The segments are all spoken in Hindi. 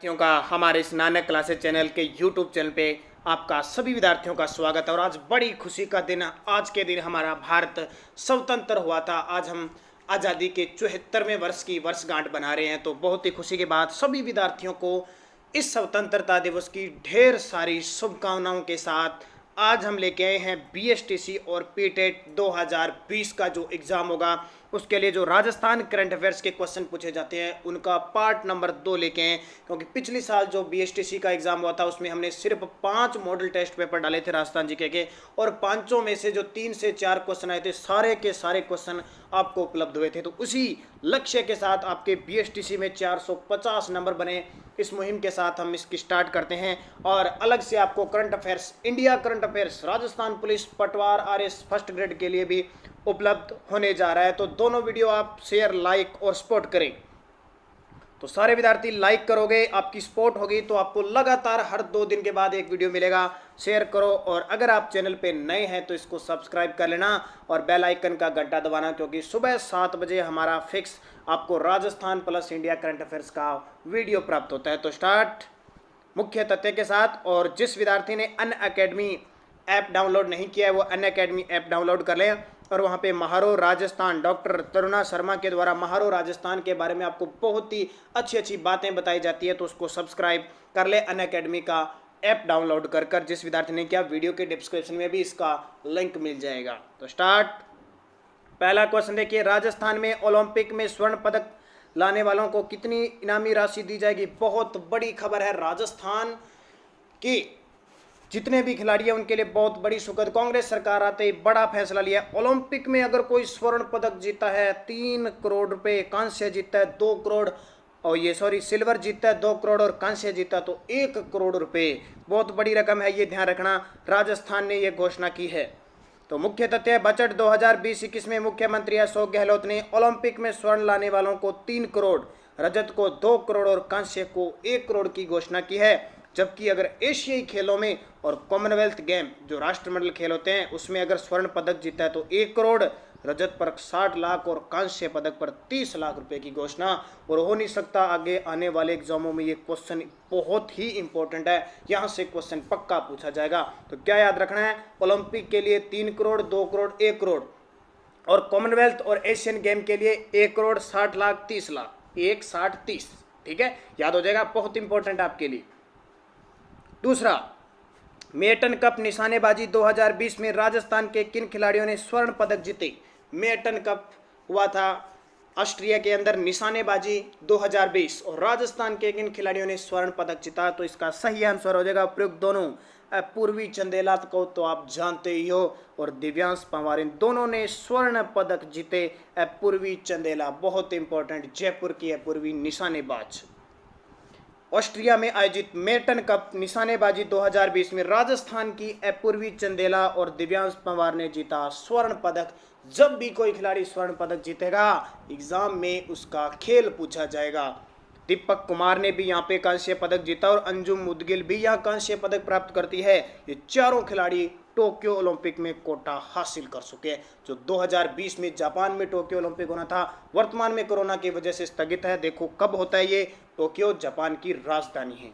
विद्यार्थियों का हमारे इस नानक क्लासेस चैनल के यूट्यूब चैनल पे आपका सभी विद्यार्थियों का स्वागत है। और आज बड़ी खुशी का दिन, आज के दिन हमारा भारत स्वतंत्र हुआ था। आज हम आज़ादी के 74वें वर्ष की वर्षगांठ बना रहे हैं। तो बहुत ही खुशी की बात, सभी विद्यार्थियों को इस स्वतंत्रता दिवस की ढेर सारी शुभकामनाओं के साथ आज हम लेके आए हैं बीएसटीसी और पीटेट 2020 का जो एग्ज़ाम होगा उसके लिए जो राजस्थान करंट अफेयर्स के क्वेश्चन पूछे जाते हैं उनका पार्ट नंबर 2 लेके आए। क्योंकि पिछली साल जो बीएसटीसी का एग्ज़ाम हुआ था उसमें हमने सिर्फ 5 मॉडल टेस्ट पेपर डाले थे राजस्थान जीके के, और पांचों में से जो 3 से 4 क्वेश्चन आए थे सारे के सारे क्वेश्चन आपको उपलब्ध हुए थे। तो उसी लक्ष्य के साथ आपके बीएसटीसी में 450 नंबर बने। इस मुहिम के साथ हम इसकी स्टार्ट करते हैं। और अलग से आपको current affairs, India current affairs, Rajasthan police, पटवार, आरएस फर्स्ट ग्रेड के लिए भी उपलब्ध होने जा रहा है। तो दोनों वीडियो आप शेयर, लाइक और सपोर्ट करें। तो सारे विद्यार्थी लाइक करोगे, आपकी सपोर्ट होगी तो आपको लगातार हर 2 दिन के बाद एक वीडियो मिलेगा। शेयर करो, और अगर आप चैनल पे नए हैं तो इसको सब्सक्राइब कर लेना और बेल आइकन का घंटा दबाना, क्योंकि सुबह 7 बजे हमारा फिक्स आपको Rajasthan plus India current affairs का वीडियो प्राप्त होता है। तो स्टार्ट मुख्य तथ्य के साथ। और जिस विद्यार्थी ने अनअकैडमी ऐप डाउनलोड नहीं किया है वो अनअकैडमी ऐप डाउनलोड कर लें। और वहाँ पे महारो राजस्थान, डॉक्टर तरुणा शर्मा के द्वारा महारो राजस्थान के बारे में आपको बहुत ही अच्छी अच्छी बातें बताई जाती है, तो उसको सब्सक्राइब कर ले। अनअकैडमी का ऐप डाउनलोड कर जिस विद्यार्थी ने किया, वीडियो के डिस्क्रिप्शन में भी इसका लिंक मिल जाएगा। तो स्टार्ट। पहला क्वेश्चन देखिए, राजस्थान में ओलंपिक में स्वर्ण पदक लाने वालों को कितनी इनामी राशि दी जाएगी? बहुत बड़ी खबर है। राजस्थान की जितने भी खिलाड़ी हैं उनके लिए बहुत बड़ी सुखद, कांग्रेस सरकार आते ही बड़ा फैसला लिया। ओलंपिक में अगर कोई स्वर्ण पदक जीता है 3 करोड़ रुपए, कांस्य जीता है 2 करोड़, और ये सिल्वर जीता है 2 करोड़ और कांस्य जीता तो 1 करोड़ रुपए। बहुत बड़ी रकम है, ये ध्यान रखना। राजस्थान ने ये घोषणा की है। तो मुख्य तथ्य, बजट 2020-21 में मुख्यमंत्री अशोक गहलोत ने ओलंपिक में स्वर्ण लाने वालों को 3 करोड़, रजत को 2 करोड़ और कांस्य को 1 करोड़ की घोषणा की है। जबकि अगर एशियाई खेलों में और कॉमनवेल्थ गेम जो राष्ट्रमंडल खेल होते हैं उसमें अगर स्वर्ण पदक जीता है तो 1 करोड़, रजत पर 60 लाख और कांस्य पदक पर 30 लाख रुपए की घोषणा। और हो नहीं सकता, आगे आने वाले एग्जामों में ये क्वेश्चन बहुत ही इंपॉर्टेंट है, यहाँ से क्वेश्चन पक्का पूछा जाएगा। तो क्या याद रखना है? ओलंपिक के लिए 3 करोड़, 2 करोड़, 1 करोड़, और कॉमनवेल्थ और एशियन गेम के लिए 1 करोड़ 60 लाख 30 लाख, 1 60 30। ठीक है, याद हो जाएगा, बहुत इंपॉर्टेंट आपके लिए। दूसरा, मेटन कप निशानेबाजी 2020 में राजस्थान के किन खिलाड़ियों ने स्वर्ण पदक जीते? मेटन कप हुआ था ऑस्ट्रिया के अंदर, निशानेबाजी 2020, और राजस्थान के किन खिलाड़ियों ने स्वर्ण पदक जीता? तो इसका सही आंसर हो जाएगा प्रयुक्त दोनों। पूर्वी चंदेला को तो आप जानते ही हो, और दिव्यांश पंवार, इन दोनों ने स्वर्ण पदक जीते। पूर्वी चंदेला बहुत इंपॉर्टेंट, जयपुर की है पूर्वी निशानेबाज। ऑस्ट्रिया में आयोजित मेटन कप निशानेबाजी 2020 में राजस्थान की अपूर्वी चंदेला और दिव्यांश पंवार ने जीता स्वर्ण पदक। जब भी कोई खिलाड़ी स्वर्ण पदक जीतेगा एग्जाम में उसका खेल पूछा जाएगा। दीपक कुमार ने भी यहाँ पे कांस्य पदक जीता और अंजुम मुदगिल भी यहाँ कांस्य पदक प्राप्त करती है। ये चारों खिलाड़ी टोक्यो ओलंपिक में कोटा हासिल कर चुके हैं। जो 2020 में जापान में टोक्यो ओलंपिक होना था, वर्तमान में कोरोना की वजह से स्थगित है। देखो कब होता है ये, टोक्यो जापान की राजधानी है।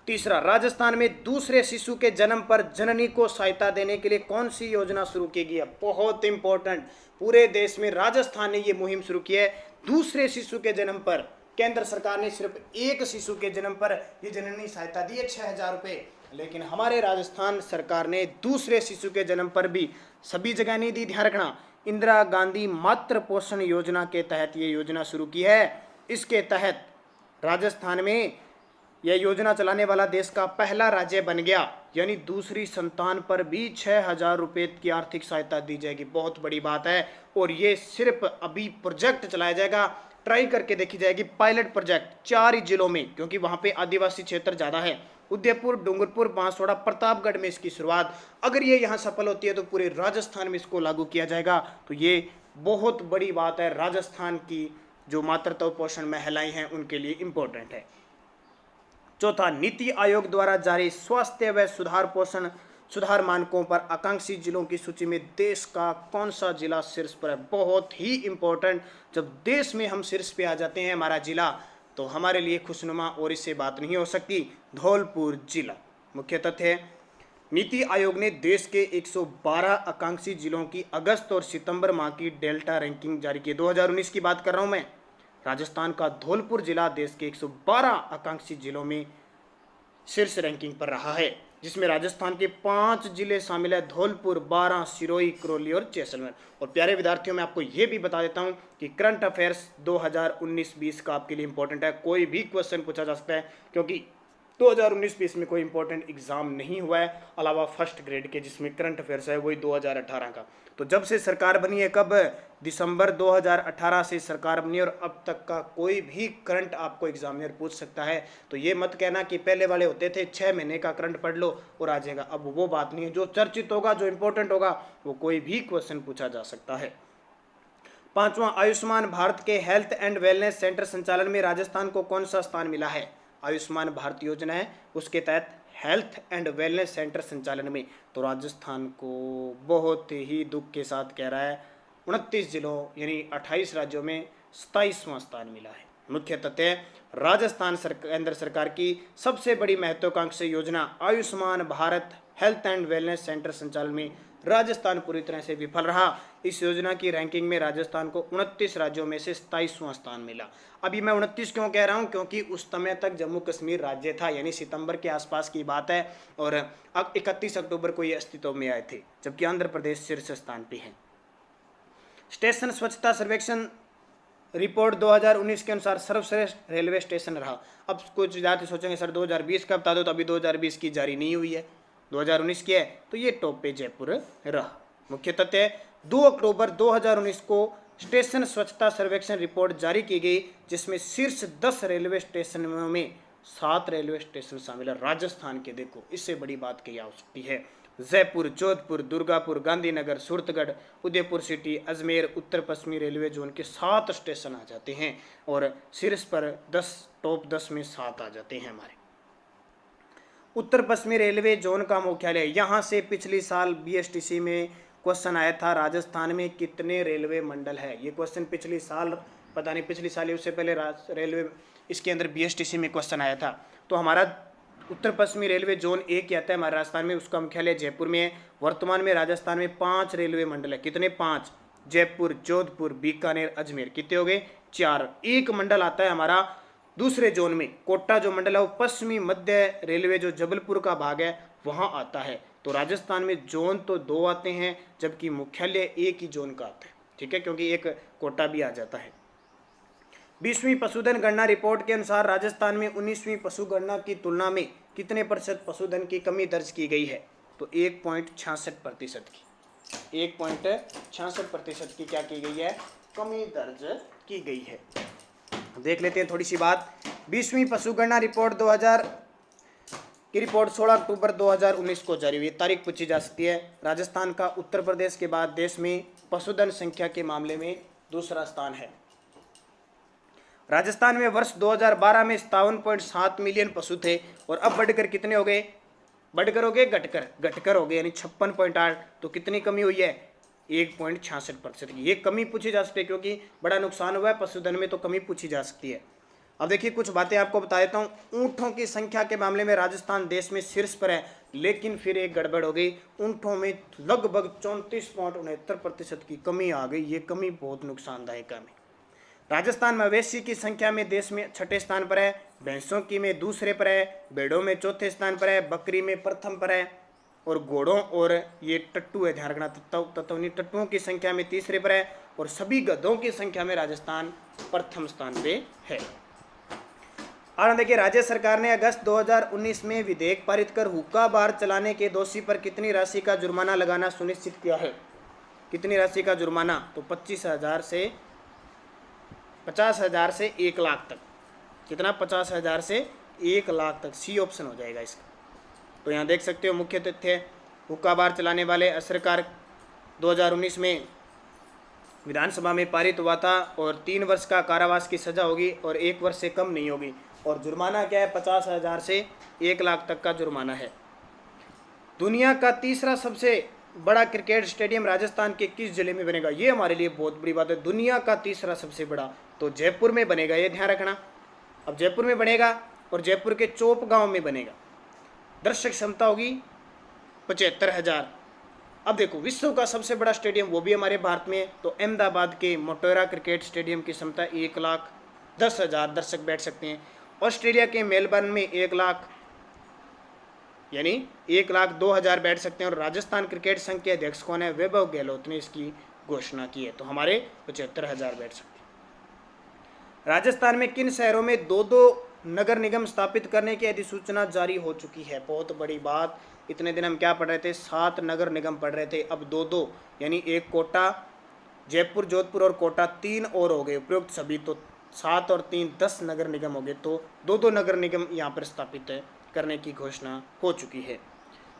तीसरा, राजस्थान में दूसरे शिशु के जन्म पर जननी को सहायता देने के लिए कौन सी योजना शुरू की गई है? बहुत इंपॉर्टेंट, पूरे देश में राजस्थान ने ये मुहिम शुरू की है। दूसरे शिशु के जन्म पर केंद्र सरकार ने सिर्फ एक शिशु के जन्म पर ये जननी सहायता दी है 6,000 रुपये, लेकिन हमारे राजस्थान सरकार ने दूसरे शिशु के जन्म पर भी सभी जगह नहीं दी। ध्यान रखना, इंदिरा गांधी मातृ पोषण योजना के तहत ये योजना शुरू की है। इसके तहत राजस्थान में यह योजना चलाने वाला देश का पहला राज्य बन गया, यानी दूसरी संतान पर भी 6,000 रुपये की आर्थिक सहायता दी जाएगी। बहुत बड़ी बात है। और ये सिर्फ अभी प्रोजेक्ट चलाया जाएगा, ट्राई करके देखी जाएगी, पायलट प्रोजेक्ट 4 जिलों में, क्योंकि वहाँ पे आदिवासी क्षेत्र ज़्यादा है। उदयपुर, डूंगरपुर, बांसवाड़ा, प्रतापगढ़ में इसकी शुरुआत। अगर ये यहाँ सफल होती है तो पूरे राजस्थान में इसको लागू किया जाएगा। तो ये बहुत बड़ी बात है, राजस्थान की जो मातृत्व पोषण महिलाएं हैं उनके लिए इम्पोर्टेंट है। चौथा, नीति आयोग द्वारा जारी स्वास्थ्य व सुधार मानकों पर आकांक्षी जिलों की सूची में देश का कौन सा जिला शीर्ष पर है? बहुत ही इंपॉर्टेंट, जब देश में हम शीर्ष पे आ जाते हैं, हमारा जिला तो हमारे लिए खुशनुमा और इससे बात नहीं हो सकती। धौलपुर जिला। मुख्य तथ्य है, नीति आयोग ने देश के 112 आकांक्षी जिलों की अगस्त और सितंबर माह की डेल्टा रैंकिंग जारी की। 2019 की बात कर रहा हूं मैं। राजस्थान का धौलपुर जिला देश के 112 आकांक्षी जिलों में शीर्ष रैंकिंग पर रहा है, जिसमें राजस्थान के 5 जिले शामिल है, धौलपुर, बारां, सिरोही, करौली और जैसलमेर। और प्यारे विद्यार्थियों, मैं आपको यह भी बता देता हूं कि करंट अफेयर्स 2019-20 का आपके लिए इंपॉर्टेंट है। कोई भी क्वेश्चन पूछा जा सकता है, क्योंकि 2019-20 में कोई इंपॉर्टेंट एग्जाम नहीं हुआ है अलावा फर्स्ट ग्रेड के, जिसमें करंट अफेयर्स है वही 2018 का। तो जब से सरकार बनी है, कब, दिसंबर 2018 से सरकार बनी, और अब तक का कोई भी करंट आपको एग्जामिनर पूछ सकता है। तो ये मत कहना कि पहले वाले होते थे 6 महीने का करंट पढ़ लो और आ जाएगा। अब वो बात नहीं है। जो चर्चित होगा, जो इंपॉर्टेंट होगा, वो कोई भी क्वेश्चन पूछा जा सकता है। 5वां, आयुष्मान भारत के हेल्थ एंड वेलनेस सेंटर संचालन में राजस्थान को कौन सा स्थान मिला है? आयुष्मान भारत योजना है, उसके तहत हेल्थ एंड वेलनेस सेंटर संचालन में तो राजस्थान को बहुत ही दुख के साथ कह रहा है 29 जिलों यानी 28 राज्यों में 27वां स्थान मिला है। मुख्य तथ्य, राजस्थान केंद्र सरकार की सबसे बड़ी महत्वाकांक्षी योजना Ayushman Bharat health and wellness centre संचालन में राजस्थान पूरी तरह से विफल रहा। इस योजना की रैंकिंग में राजस्थान को 29 राज्यों में से 27वां स्थान मिला। अभी मैं 29 क्यों कह रहा हूं? क्योंकि उस समय तक जम्मू कश्मीर राज्य था, यानी सितंबर के आसपास की बात है, और अब 31 अक्टूबर को ये अस्तित्व में आए थे, जबकि आंध्र प्रदेश शीर्ष स्थान पे है। स्टेशन स्वच्छता सर्वेक्षण रिपोर्ट 2019 के अनुसार सर्वश्रेष्ठ रेलवे स्टेशन रहा। अब कुछ विद्यार्थी सोचेंगे सर 2020 का बता दो, तो अभी 2020 की जारी नहीं हुई है, 2019 की है, तो ये टॉप पे जयपुर रहा। मुख्य तथ्य, 2 अक्टूबर 2019 को स्टेशन स्वच्छता सर्वेक्षण रिपोर्ट जारी की गई, जिसमें शीर्ष 10 रेलवे स्टेशनों में 7 रेलवे स्टेशन शामिल है राजस्थान के। देखो, इससे बड़ी बात की जा सकती है। जयपुर, जोधपुर, दुर्गापुर, गांधीनगर, सूरतगढ़, उदयपुर सिटी, अजमेर, उत्तर पश्चिमी रेलवे जोन के 7 स्टेशन आ जाते हैं, और शीर्ष पर 10, टॉप 10 में 7 आ जाते हैं हमारे। उत्तर पश्चिमी रेलवे जोन का मुख्यालय, यहाँ से पिछली साल बीएसटीसी में क्वेश्चन आया था, राजस्थान में कितने रेलवे मंडल है। ये क्वेश्चन पिछली साल, पता नहीं पिछली साल, उससे पहले रेलवे इसके अंदर बीएसटीसी में क्वेश्चन आया था। तो हमारा उत्तर पश्चिमी रेलवे जोन 1 आता है हमारे राजस्थान में, उसका मुख्यालय जयपुर में है। वर्तमान में राजस्थान में 5 रेलवे मंडल है। कितने? 5। जयपुर, जोधपुर, बीकानेर, अजमेर। कितने हो गए? 4। एक मंडल आता है हमारा दूसरे जोन में, कोटा जो मंडल है वो पश्चिमी मध्य रेलवे जो जबलपुर का भाग है वहां आता है। तो राजस्थान में जोन तो 2 आते हैं, जबकि मुख्यालय एक ही जोन का आता है। ठीक है, क्योंकि एक कोटा भी आ जाता है। 20वीं पशुधन गणना रिपोर्ट के अनुसार राजस्थान में 19वीं पशु गणना की तुलना में कितने प्रतिशत पशुधन की कमी दर्ज की गई है? तो 1.66% की, 1.66% की क्या की गई है? कमी दर्ज की गई है। देख लेते हैं थोड़ी सी बात। 20वीं पशुगणना रिपोर्ट 2000 की रिपोर्ट 16 अक्टूबर 2019 को जारी हुई। तारीख पूछी जा सकती है। राजस्थान का उत्तर प्रदेश के बाद देश में पशुधन संख्या के मामले में दूसरा स्थान है। राजस्थान में वर्ष 2012 में 57.7 मिलियन पशु थे, और अब बढ़कर कितने हो गए? बढ़कर हो गए, घटकर हो गए, यानी 56.8। तो कितनी कमी हुई है? 1.66% की। ये कमी पूछी जा सकती है, क्योंकि बड़ा नुकसान हुआ है पशुधन में, तो कमी पूछी जा सकती है। अब देखिए कुछ बातें आपको बता देता हूँ। ऊँटों की संख्या के मामले में राजस्थान देश में शीर्ष पर है, लेकिन फिर एक गड़बड़ हो गई। ऊँटों में लगभग 34.69% की कमी आ गई। ये कमी बहुत नुकसानदायक है। राजस्थान मवेशी की संख्या में देश में 6ठे स्थान पर है, भैंसों की में दूसरे पर है, भेड़ों में चौथे स्थान पर है, बकरी में प्रथम पर है, और घोड़ों और ये टट्टू है, ध्यान रखना, तत्वनी टट्टुओं की संख्या में तीसरे पर है, और सभी गधों की संख्या में राजस्थान प्रथम स्थान पे है। और देखिए, राज्य सरकार ने अगस्त 2019 में विधेयक पारित कर हुक्का बार चलाने के दोषी पर कितनी राशि का जुर्माना लगाना सुनिश्चित किया है? कितनी राशि का जुर्माना? तो 50,000 से 1 लाख तक। कितना? 50,000 से 1 लाख तक। सी ऑप्शन हो जाएगा इसका। तो यहाँ देख सकते हो मुख्य तथ्य, हुक्का बार चलाने वाले सरकार 2019 में विधानसभा में पारित हुआ था, और 3 वर्ष का कारावास की सजा होगी, और 1 वर्ष से कम नहीं होगी। और जुर्माना क्या है? 50,000 से 1 लाख तक का जुर्माना है। दुनिया का तीसरा सबसे बड़ा क्रिकेट स्टेडियम राजस्थान के किस जिले में बनेगा? ये हमारे लिए बहुत बड़ी बात है। दुनिया का तीसरा सबसे बड़ा तो जयपुर में बनेगा, ये ध्यान रखना। अब जयपुर में बनेगा और जयपुर के चोप गांव में बनेगा। दर्शक क्षमता होगी 75,000। अब देखो विश्व का सबसे बड़ा स्टेडियम वो भी हमारे भारत में है, तो अहमदाबाद के मोटेरा क्रिकेट स्टेडियम की क्षमता 1,10,000 दर्शक बैठ सकते हैं। ऑस्ट्रेलिया के मेलबर्न में 1 लाख यानी 1,02,000 बैठ सकते हैं। और राजस्थान क्रिकेट संघ के अध्यक्ष कौन है? वैभव गहलोत ने इसकी घोषणा की है, तो हमारे 75,000 बैठ सकते हैं। राजस्थान में किन शहरों में 2-2 नगर निगम स्थापित करने की अधिसूचना जारी हो चुकी है? बहुत बड़ी बात। इतने दिन हम क्या पढ़ रहे थे? 7 नगर निगम पढ़ रहे थे, अब 2-2 यानी एक कोटा, जयपुर, जोधपुर और कोटा 3 और हो गए उपयुक्त सभी, तो 7 और 3 10 नगर निगम हो गए, तो 2-2 नगर निगम यहाँ पर स्थापित करने की घोषणा हो चुकी है।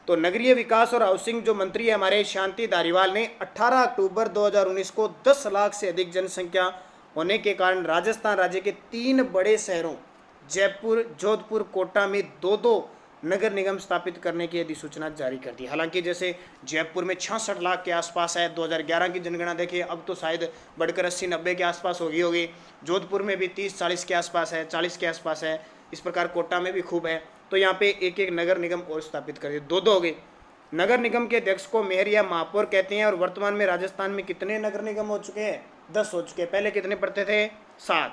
तो नगरीय विकास और हाउसिंग जो मंत्री है हमारे शांति धारीवाल ने 18 अक्टूबर 2019 को 10 लाख से अधिक जनसंख्या होने के कारण राजस्थान राज्य के 3 बड़े शहरों जयपुर, जोधपुर, कोटा में 2-2 नगर निगम स्थापित करने की अधिसूचना जारी कर दी। हालांकि जैसे जयपुर में 66 लाख के आसपास है, 2011 की जनगणना देखिए, अब तो शायद बढ़कर 80-90 के आसपास होगी। जोधपुर में भी 30-40 के आसपास है, 40 के आसपास है। इस प्रकार कोटा में भी खूब है, तो यहाँ पे एक एक नगर निगम और स्थापित कर दिए, 2-2 हो गए। नगर निगम के अध्यक्ष को मेयर या महापौर कहते हैं। और वर्तमान में राजस्थान में कितने नगर निगम हो चुके हैं? 10 हो चुके हैं। पहले कितने पढ़ते थे? 7।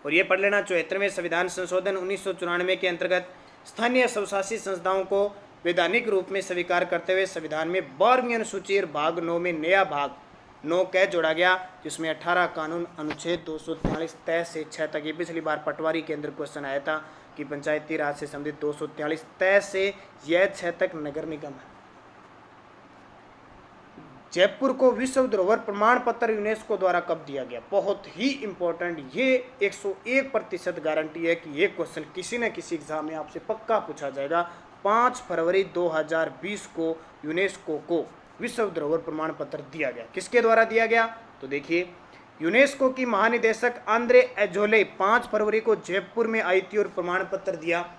और ये पढ़ लेना, 74वें संविधान संशोधन 1994 के अंतर्गत स्थानीय स्वशासी संस्थाओं को वैधानिक रूप में स्वीकार करते हुए संविधान में 12वीं अनुसूची और भाग 9 में नया भाग 9 कै जोड़ा गया, जिसमें 18 कानून अनुच्छेद 243 तय से 6 तक। ये पिछली बार पटवारी के अंदर क्वेश्चन आया था कि पंचायती राज से संबंधित 243 तय से यह 6 तक नगर निगम है। जयपुर को विश्व धरोहर प्रमाण पत्र यूनेस्को द्वारा कब दिया गया? बहुत ही इंपॉर्टेंट, ये 101% गारंटी है कि ये क्वेश्चन किसी न किसी एग्जाम में आपसे पक्का पूछा जाएगा। 5 फरवरी 2020 को यूनेस्को को विश्व धरोहर प्रमाण पत्र दिया गया। किसके द्वारा दिया गया? तो देखिए, यूनेस्को की महानिदेशक आंद्रे एजोले 5 फरवरी को जयपुर में आई थी और प्रमाण पत्र दिया।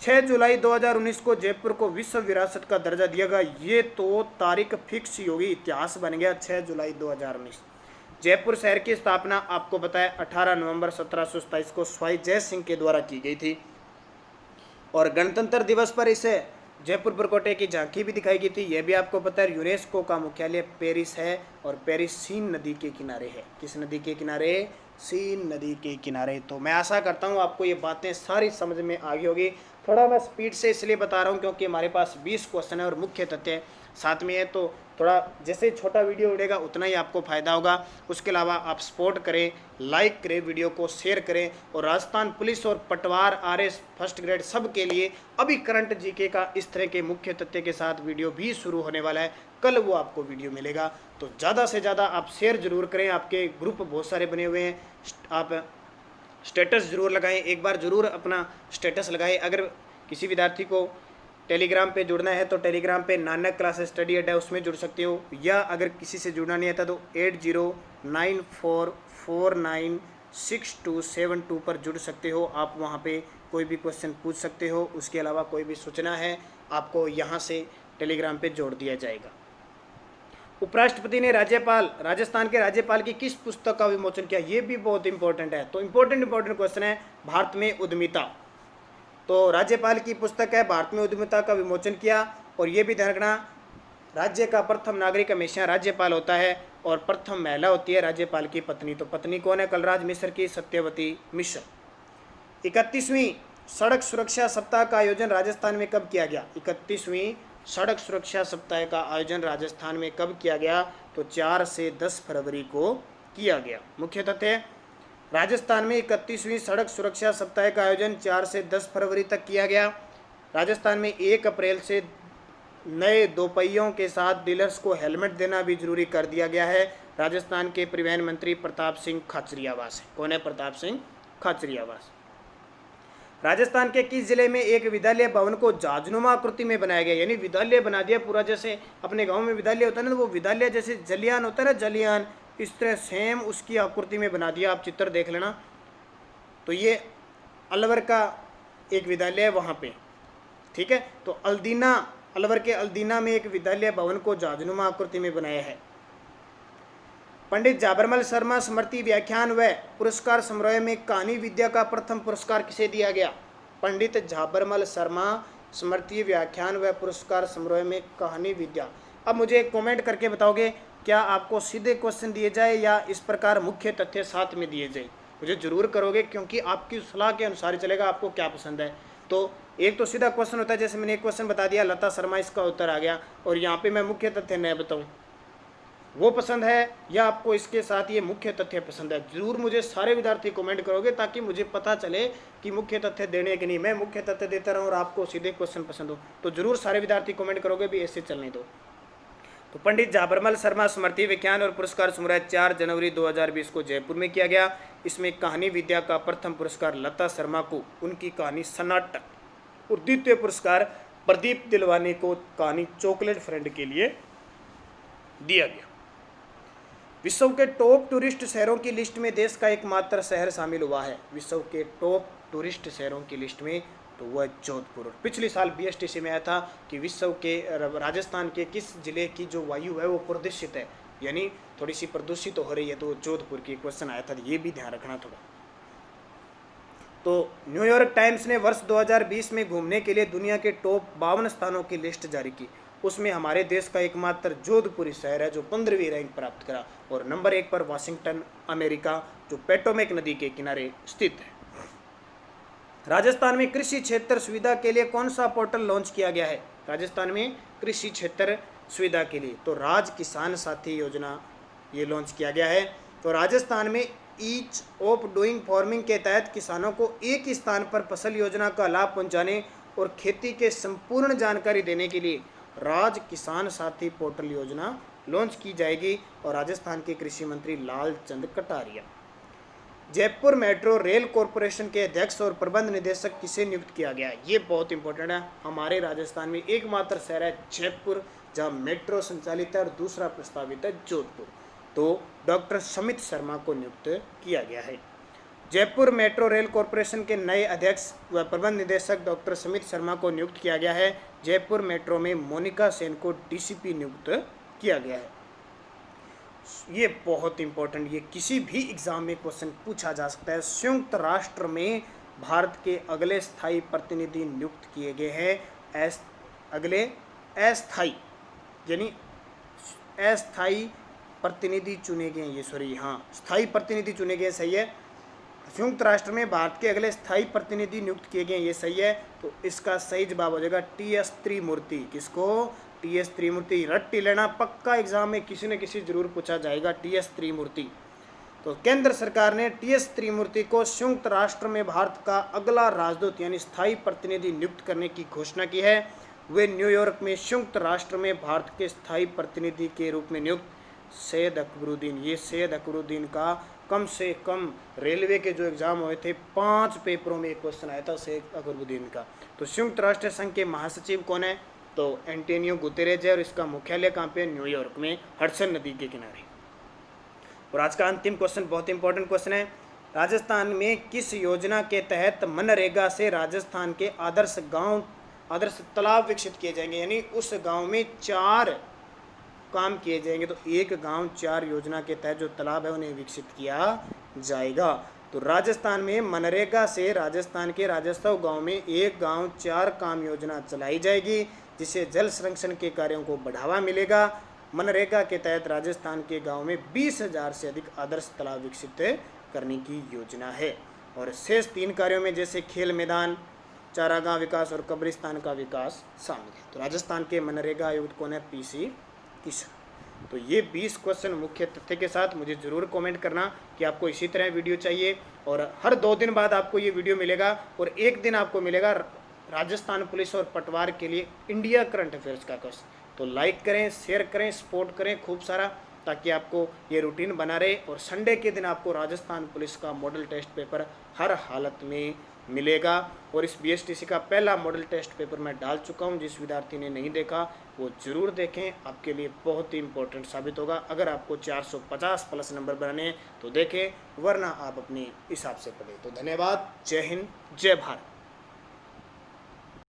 6 जुलाई 2019 को जयपुर को विश्व विरासत का दर्जा दिया गया। ये तो तारीख फिक्स ही होगी, इतिहास बन गया। 6 जुलाई 2019 जयपुर शहर की स्थापना आपको बताया 18 नवंबर 1727 को स्वाई जय सिंह के द्वारा की गई थी। और गणतंत्र दिवस पर इसे जयपुर परकोटे की झांकी भी दिखाई गई थी, यह भी आपको पता है। यूनेस्को का मुख्यालय पेरिस है और पेरिस सीन नदी के किनारे है। किस नदी के किनारे? सीन नदी के किनारे। तो मैं आशा करता हूँ आपको ये बातें सारी समझ में आ गई होगी। थोड़ा मैं स्पीड से इसलिए बता रहा हूँ क्योंकि हमारे पास 20 क्वेश्चन है और मुख्य तथ्य साथ में है, तो थोड़ा जैसे छोटा वीडियो उड़ेगा उतना ही आपको फ़ायदा होगा। उसके अलावा आप सपोर्ट करें, लाइक करें, वीडियो को शेयर करें। और राजस्थान पुलिस और पटवार RS फर्स्ट ग्रेड सब के लिए अभी करंट जीके का इस तरह के मुख्य तथ्य के साथ वीडियो भी शुरू होने वाला है, कल वो आपको वीडियो मिलेगा। तो ज़्यादा से ज़्यादा आप शेयर जरूर करें। आपके ग्रुप बहुत सारे बने हुए हैं, आप स्टेटस जरूर लगाएं, एक बार ज़रूर अपना स्टेटस लगाएं। अगर किसी विद्यार्थी को टेलीग्राम पे जुड़ना है तो टेलीग्राम पे नानक क्लासेस स्टडी अड्डा, उसमें जुड़ सकते हो। या अगर किसी से जुड़ना नहीं आता तो 8094496272 पर जुड़ सकते हो। आप वहाँ पे कोई भी क्वेश्चन पूछ सकते हो। उसके अलावा कोई भी सूचना है आपको यहाँ से टेलीग्राम पे जोड़ दिया जाएगा। उपराष्ट्रपति ने राजस्थान के राज्यपाल की किस पुस्तक का विमोचन किया? ये भी बहुत इंपॉर्टेंट है। तो इंपॉर्टेंट क्वेश्चन है, भारत में उद्यमिता। तो राज्यपाल की पुस्तक है, भारत में उद्यमिता का विमोचन किया। और ये भी ध्यान रखना, राज्य का प्रथम नागरिक हमेशा राज्यपाल होता है और प्रथम महिला होती है राज्यपाल की पत्नी। तो पत्नी कौन है? कलराज मिश्र की सत्यवती मिश्र। 31वीं सड़क सुरक्षा सप्ताह का आयोजन राजस्थान में कब किया गया? 31वीं सड़क सुरक्षा सप्ताह का आयोजन राजस्थान में कब किया गया? तो 4 से 10 फरवरी को किया गया। मुख्य तथ्य, राजस्थान में 31वीं सड़क सुरक्षा सप्ताह का आयोजन 4 से 10 फरवरी तक किया गया। राजस्थान में 1 अप्रैल से नए दोपहियों के साथ डीलर्स को हेलमेट देना भी जरूरी कर दिया गया है। राजस्थान के परिवहन मंत्री प्रताप सिंह खाचरियावास है। कौन है? प्रताप सिंह खाचरियावास। राजस्थान के किस जिले में एक विद्यालय भवन को जाजनुमा आकृति में बनाया गया? यानी विद्यालय बना दिया पूरा, जैसे अपने गांव में विद्यालय होता है ना, वो विद्यालय जैसे जलियान होता है ना, जलियान, इस तरह सेम उसकी आकृति में बना दिया। आप चित्र देख लेना। तो ये अलवर का एक विद्यालय है वहाँ पे, ठीक है। तो अलवर के अल्दीना में एक विद्यालय भवन को जाजनुमा आकृति में बनाया है। पंडित झाबरमल शर्मा स्मृति व्याख्यान व पुरस्कार समारोह में कहानी विद्या का प्रथम पुरस्कार किसे दिया गया? पंडित झाबरमल शर्मा स्मृति व्याख्यान व पुरस्कार समारोह में कहानी विद्या। अब मुझे एक कमेंट करके बताओगे, क्या आपको सीधे क्वेश्चन दिए जाए या इस प्रकार मुख्य तथ्य साथ में दिए जाए? मुझे जरूर करोगे, क्योंकि आपकी सलाह के अनुसार ही चलेगा आपको क्या पसंद है। तो एक तो सीधा क्वेश्चन होता है, जैसे मैंने एक क्वेश्चन बता दिया लता शर्मा, इसका उत्तर आ गया, और यहाँ पे मैं मुख्य तथ्य नहीं बताऊँ, वो पसंद है या आपको इसके साथ ये मुख्य तथ्य पसंद है? जरूर मुझे सारे विद्यार्थी कमेंट करोगे, ताकि मुझे पता चले कि मुख्य तथ्य देने के नहीं, मैं मुख्य तथ्य देता रहूँ और आपको सीधे क्वेश्चन पसंद हो। तो जरूर सारे विद्यार्थी कमेंट करोगे भी, ऐसे चलने दो। तो पंडित झाबरमल शर्मा स्मृति विज्ञान और पुरस्कार समारोह 4 जनवरी 2020 को जयपुर में किया गया। इसमें कहानी विद्या का प्रथम पुरस्कार लता शर्मा को उनकी कहानी सन्नाटा और द्वितीय पुरस्कार प्रदीप दिलवानी को कहानी चॉकलेट फ्रेंड के लिए दिया गया। विश्व के टॉप टूरिस्ट शहरों की लिस्ट में देश का एकमात्र शहर शामिल हुआ है। विश्व के टॉप टूरिस्ट शहरों की लिस्ट में तो वह जोधपुर। पिछले साल BSTC में आया था कि विश्व के राजस्थान के किस जिले की जो वायु है वो प्रदूषित है, यानी थोड़ी सी प्रदूषित हो रही है, तो जोधपुर की क्वेश्चन आया था, ये भी ध्यान रखना थोड़ा। तो न्यूयॉर्क टाइम्स ने वर्ष 2020 में घूमने के लिए दुनिया के टॉप 52 स्थानों की लिस्ट जारी की। उसमें हमारे देश का एकमात्र जोधपुरी शहर है जो 15वीं रैंक प्राप्त करा, और नंबर 1 पर वाशिंगटन अमेरिका, जो पोटोमैक नदी के किनारे स्थित है। राजस्थान में कृषि क्षेत्र सुविधा के लिए कौन सा पोर्टल लॉन्च किया गया है? राजस्थान में कृषि क्षेत्र सुविधा के लिए तो राज किसान साथी योजना ये लॉन्च किया गया है। तो राजस्थान में ईज ऑफ डूइंग फार्मिंग के तहत किसानों को एक ही स्थान पर फसल योजना का लाभ पहुंचाने और खेती के संपूर्ण जानकारी देने के लिए राज किसान साथी पोर्टल योजना लॉन्च की जाएगी, और राजस्थान के कृषि मंत्री Lalchand Kataria. Jaipur metro rail corporation के अध्यक्ष और प्रबंध निदेशक किसे नियुक्त किया गया? ये बहुत इंपॉर्टेंट है। हमारे राजस्थान में एकमात्र शहर है जयपुर जहाँ मेट्रो संचालित है, और दूसरा प्रस्तावित है जोधपुर। तो डॉक्टर समित शर्मा को नियुक्त किया गया है। जयपुर मेट्रो रेल कॉरपोरेशन के नए अध्यक्ष व प्रबंध निदेशक डॉक्टर समित शर्मा को नियुक्त किया गया है। जयपुर मेट्रो में मोनिका सेन को DCP नियुक्त किया गया है। ये बहुत इंपॉर्टेंट, ये किसी भी एग्जाम में क्वेश्चन पूछा जा सकता है। संयुक्त राष्ट्र में भारत के अगले स्थायी प्रतिनिधि नियुक्त किए गए हैं। अगले अस्थायी यानी अस्थायी प्रतिनिधि चुने गए हैं, ये सॉरी हाँ स्थायी प्रतिनिधि चुने गए, सही है। संयुक्त राष्ट्र में भारत के अगले स्थायी प्रतिनिधि नियुक्त किए गए, ये सही है। तो इसका सही जवाब हो जाएगा TS त्रिमूर्ति। किसको? TS त्रिमूर्ति। रट्टी लेना, पक्का एग्जाम में किसी न किसी जरूर पूछा जाएगा TS त्रिमूर्ति। तो केंद्र सरकार ने TS त्रिमूर्ति को संयुक्त राष्ट्र में भारत का अगला राजदूत यानी स्थायी प्रतिनिधि नियुक्त करने की घोषणा की है। वे न्यूयॉर्क में संयुक्त राष्ट्र में भारत के स्थायी प्रतिनिधि के रूप में नियुक्त सैयद अकबरुद्दीन। ये सैयद अकबरुद्दीन का कम से कम रेलवे के जो एग्जाम हुए थे 5 पेपरों में एक क्वेश्चन आया था सैयद अकबरुद्दीन का। तो संयुक्त राष्ट्र संघ के महासचिव कौन है? तो एंटोनियो गुतेरेज है, और इसका मुख्यालय कहाँ पे? न्यूयॉर्क में, हडसन नदी के किनारे। और आज का अंतिम क्वेश्चन बहुत इंपॉर्टेंट क्वेश्चन है। राजस्थान में किस योजना के तहत मनरेगा से राजस्थान के आदर्श तालाब विकसित किए जाएंगे, यानी उस गांव में 4 काम किए जाएंगे। तो एक गांव 4 योजना के तहत जो तालाब है उन्हें विकसित किया जाएगा। तो राजस्थान में मनरेगा से राजस्थान के राजस्व गांव में एक गांव 4 काम योजना चलाई जाएगी, जिससे जल संरक्षण के कार्यों को बढ़ावा मिलेगा। मनरेगा के तहत राजस्थान के गांव में 20,000 से अधिक आदर्श तालाब विकसित करने की योजना है। और शेष 3 कार्यों में जैसे खेल मैदान, चारागाह विकास और कब्रिस्तान का विकास शामिल है। तो राजस्थान के मनरेगा आयुक्त कौन है? PC किशन। तो ये 20 क्वेश्चन मुख्य तथ्य के साथ मुझे ज़रूर कमेंट करना कि आपको इसी तरह वीडियो चाहिए। और हर 2 दिन बाद आपको ये वीडियो मिलेगा, और एक दिन आपको मिलेगा राजस्थान पुलिस और पटवार के लिए इंडिया करंट अफेयर्स का क्वेश्चन। तो लाइक करें, शेयर करें, सपोर्ट करें खूब सारा, ताकि आपको ये रूटीन बना रहे। और संडे के दिन आपको राजस्थान पुलिस का मॉडल टेस्ट पेपर हर हालत में मिलेगा। और इस BSTC का पहला मॉडल टेस्ट पेपर मैं डाल चुका हूं, जिस विद्यार्थी ने नहीं देखा वो ज़रूर देखें, आपके लिए बहुत ही इंपॉर्टेंट साबित होगा। अगर आपको 450 प्लस नंबर बनाने हैं तो देखें, वरना आप अपने हिसाब से पढ़ें। तो धन्यवाद। जय हिंद, जय भारत।